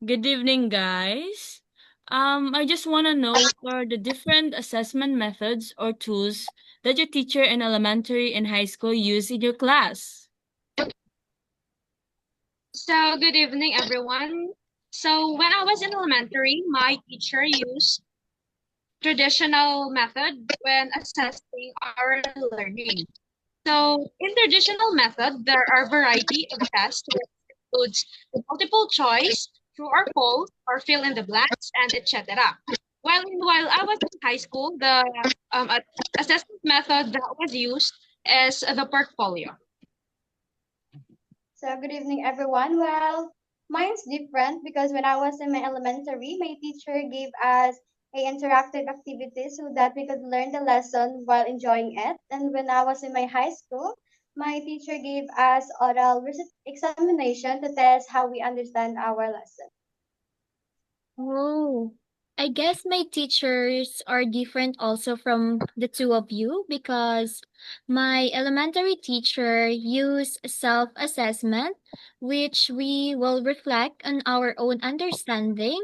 Good evening, guys. I just want to know what are the different assessment methods or tools that your teacher in elementary and high school use in your class? So, good evening, everyone. So, when I was in elementary, my teacher used traditional method when assessing our learning. So, in traditional method, there are variety of tests which includes multiple choice, true or false, or fill in the blanks, and etc. While I was in high school, the assessment method that was used is the portfolio. So good evening, everyone. Well, mine's different because when I was in my elementary, my teacher gave us a interactive activity so that we could learn the lesson while enjoying it. And when I was in my high school, my teacher gave us oral examination to test how we understand our lesson. Oh, I guess my teachers are different also from the two of you because my elementary teacher used self-assessment, which we will reflect on our own understanding,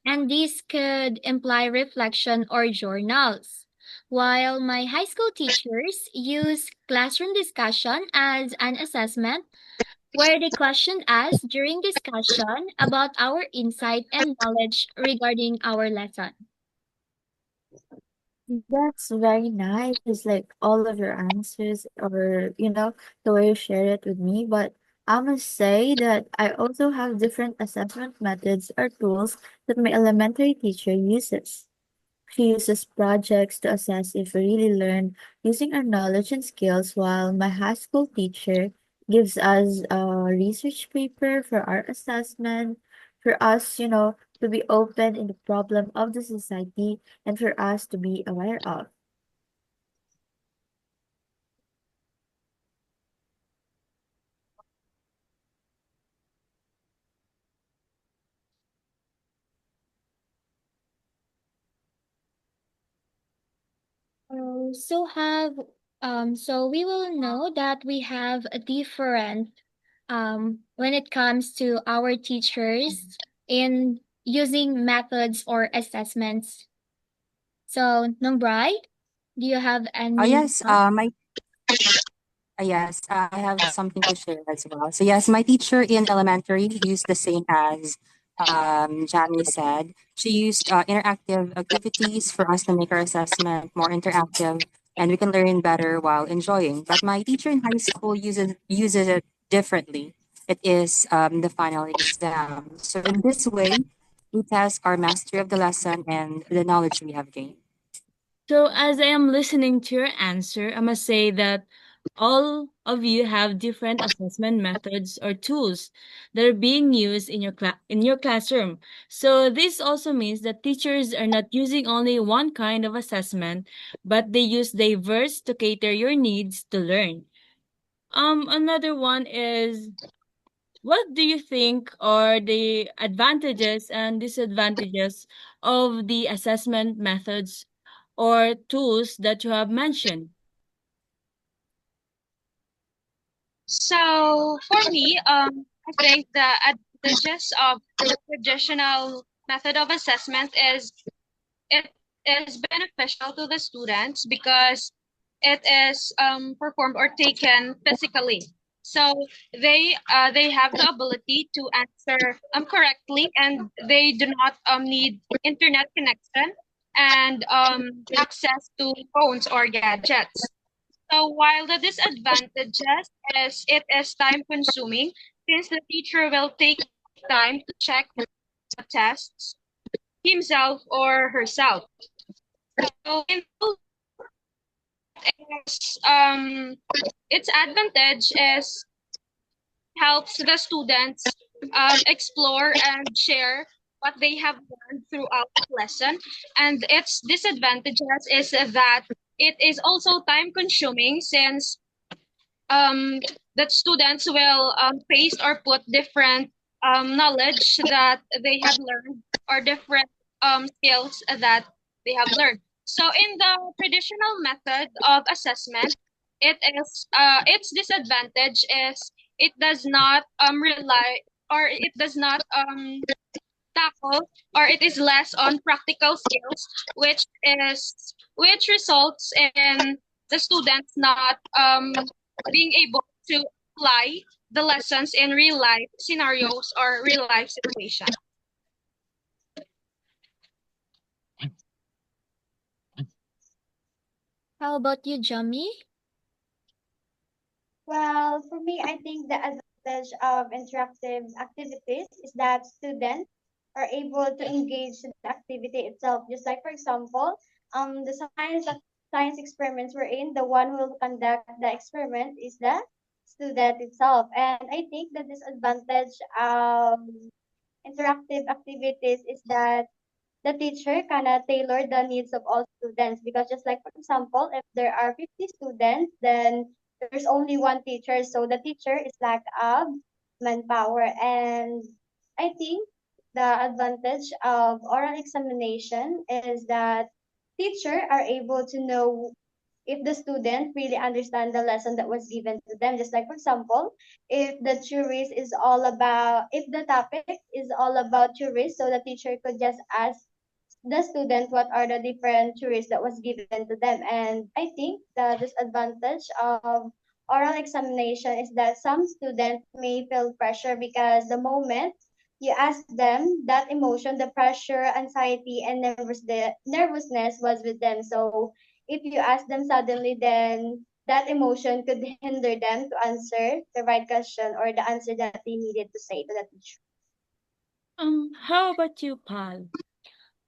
and this could imply reflection or journals. While my high school teachers use classroom discussion as an assessment where they questioned us during discussion about our insight and knowledge regarding our lesson. That's very nice. It's like all of your answers or, the way you share it with me. But I must say that I also have different assessment methods or tools that my elementary teacher uses. She uses projects to assess if we really learned using our knowledge and skills, while my high school teacher gives us a research paper for our assessment, for us, to be open in the problem of the society and for us to be aware of. So we will know that we have a different when it comes to our teachers in using methods or assessments. So, Numbrai, do you have Oh any yes, thoughts? yes, I have something to share as well. So yes, my teacher in elementary used the same as Jamie said. She used interactive activities for us to make our assessment more interactive, and we can learn better while enjoying. But my teacher in high school uses it differently. It is the final exam. So in this way, we test our mastery of the lesson and the knowledge we have gained. So, as I am listening to your answer, I must say that all of you have different assessment methods or tools that are being used in your classroom. So, this also means that teachers are not using only one kind of assessment, but they use diverse to cater your needs to learn. Another one is, what do you think are the advantages and disadvantages of the assessment methods or tools that you have mentioned? So for me, I think the advantages of the traditional method of assessment is it is beneficial to the students because it is performed or taken physically. So they have the ability to answer correctly, and they do not need internet connection and access to phones or gadgets. So while the disadvantages is it is time consuming since the teacher will take time to check the tests himself or herself. So in both is, its advantage is helps the students explore and share what they have learned throughout the lesson. And its disadvantages is that it is also time consuming since um, that students will paste or put different knowledge that they have learned or different skills that they have learned. So in the traditional method of assessment, it is its disadvantage is it does not rely or it does not tackle, or it is less on practical skills, which results in the students not being able to apply the lessons in real life scenarios or real life situations. How about you, Jummy? Well, for me, I think the advantage of interactive activities is that students are able to engage in the activity itself. Just like, for example, the science experiments we're in, the one who will conduct the experiment is the student itself. And I think the disadvantage of interactive activities is that the teacher cannot tailor the needs of all students because just like for example if there are 50 students then there's only one teacher so the teacher is lack of manpower and I think the advantage of oral examination is that teacher are able to know if the student really understand the lesson that was given to them just like for example if the topic is all about theories so the teacher could just ask the student what are the different theories that was given to them. And I think the disadvantage of oral examination is that some students may feel pressure because the moment you ask them, that emotion, the pressure, anxiety, and nervousness was with them. So if you ask them suddenly, then that emotion could hinder them to answer the right question or the answer that they needed to say to the teacher. How about you, Pal?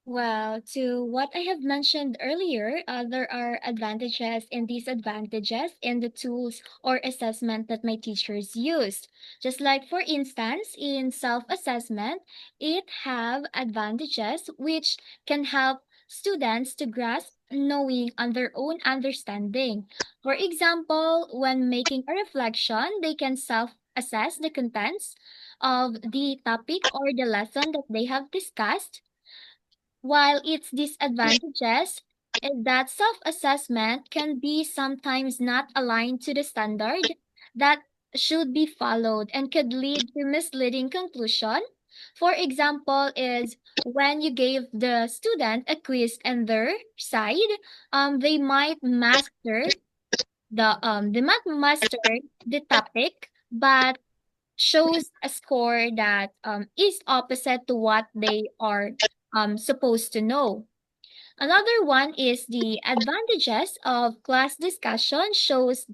Well, to what I have mentioned earlier, there are advantages and disadvantages in the tools or assessment that my teachers used. Just like, for instance, in self-assessment, it have advantages which can help students to grasp knowing on their own understanding. For example, when making a reflection, they can self-assess the contents of the topic or the lesson that they have discussed while its disadvantages is that self-assessment can be sometimes not aligned to the standard that should be followed and could lead to misleading conclusion. For example, is when you gave the student a quiz on their side, they might might master the topic, but shows a score that is opposite to what they are supposed to know. Another one is the advantages of class discussion shows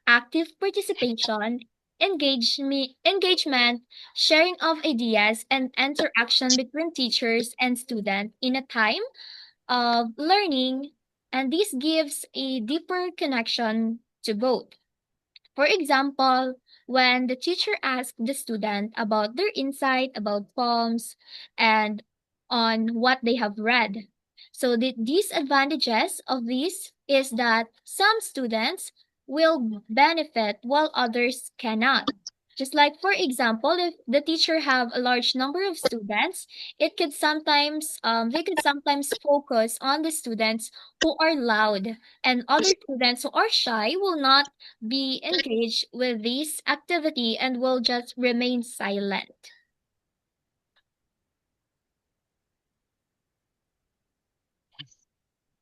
active participation, engagement, sharing of ideas, and interaction between teachers and students in a time of learning, and this gives a deeper connection to both. For example, when the teacher asks the student about their insight about poems and on what they have read. So the disadvantages of this is that some students will benefit while others cannot. Just like for example, if the teacher have a large number of students, it could sometimes they could sometimes focus on the students who are loud and other students who are shy will not be engaged with this activity and will just remain silent.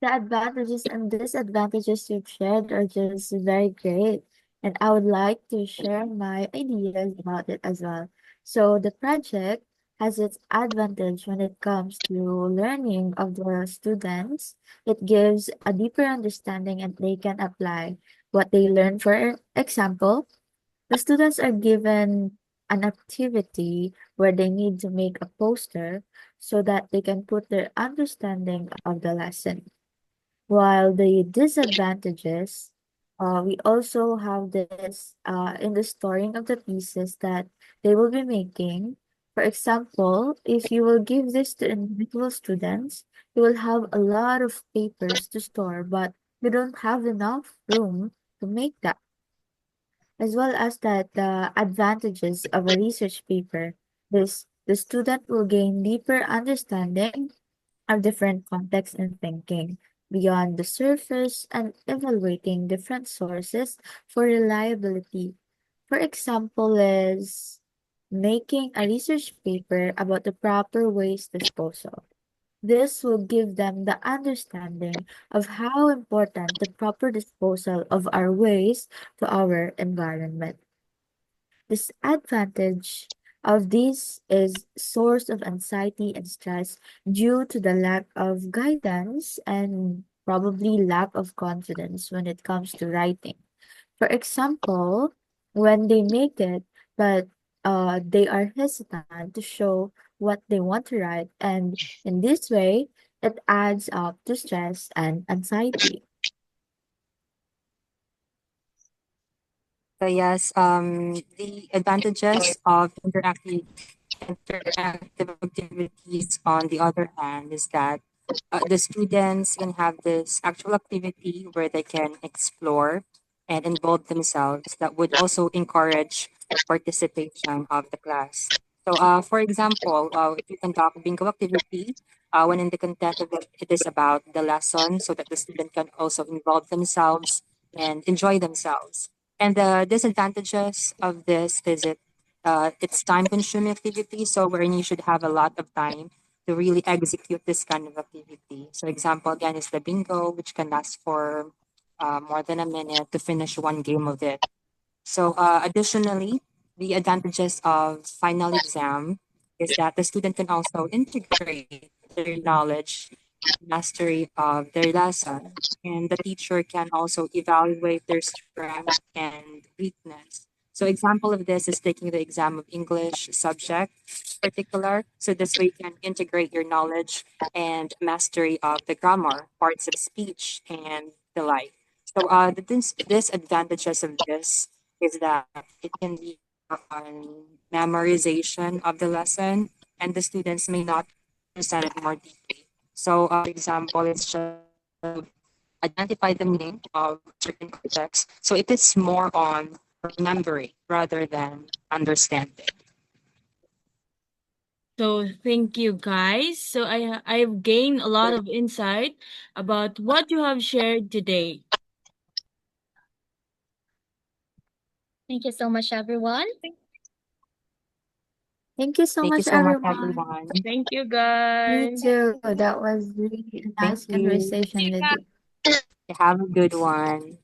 The advantages and disadvantages you've shared are just very great. And I would like to share my ideas about it as well. So the project has its advantage when it comes to learning of the students. It gives a deeper understanding and they can apply what they learn. For example, the students are given an activity where they need to make a poster so that they can put their understanding of the lesson. While the disadvantages, we also have this in the storing of the pieces that they will be making. For example, if you will give this to individual students, you will have a lot of papers to store, but you don't have enough room to make that, as well as that the advantages of a research paper. This the student will gain deeper understanding of different contexts and thinking beyond the surface and evaluating different sources for reliability. For example, is making a research paper about the proper waste disposal. This will give them the understanding of how important the proper disposal of our waste to our environment. Disadvantage of this is source of anxiety and stress due to the lack of guidance and probably lack of confidence when it comes to writing. For example, when they make it, but they are hesitant to show what they want to write, and in this way, it adds up to stress and anxiety. So yes, the advantages of interactive activities on the other hand is that the students can have this actual activity where they can explore and involve themselves that would also encourage participation of the class. So for example, if you conduct bingo activity, when in the content of it is about the lesson so that the student can also involve themselves and enjoy themselves. And the disadvantages of this is it's time consuming activity, so wherein you should have a lot of time to really execute this kind of activity. So example again is the bingo, which can last for more than a minute to finish one game of it. So additionally, the advantages of final exam is that the student can also integrate their knowledge, mastery of their lesson, and the teacher can also evaluate their strength and weakness. So example of this is taking the exam of English subject particular. So this way you can integrate your knowledge and mastery of the grammar, parts of speech, and the like. So the disadvantages of this is that it can be on memorization of the lesson, and the students may not understand it more deeply. So, for example, it's just identify the meaning of certain context. So it is more on remembering rather than understanding. So thank you guys. So I've gained a lot of insight about what you have shared today. Thank you so much, everyone. Thank you so Thank you much, so much, everyone. everyone. Thank you Me guys. too. That was really a Thank nice you. conversation with you. Have a good one.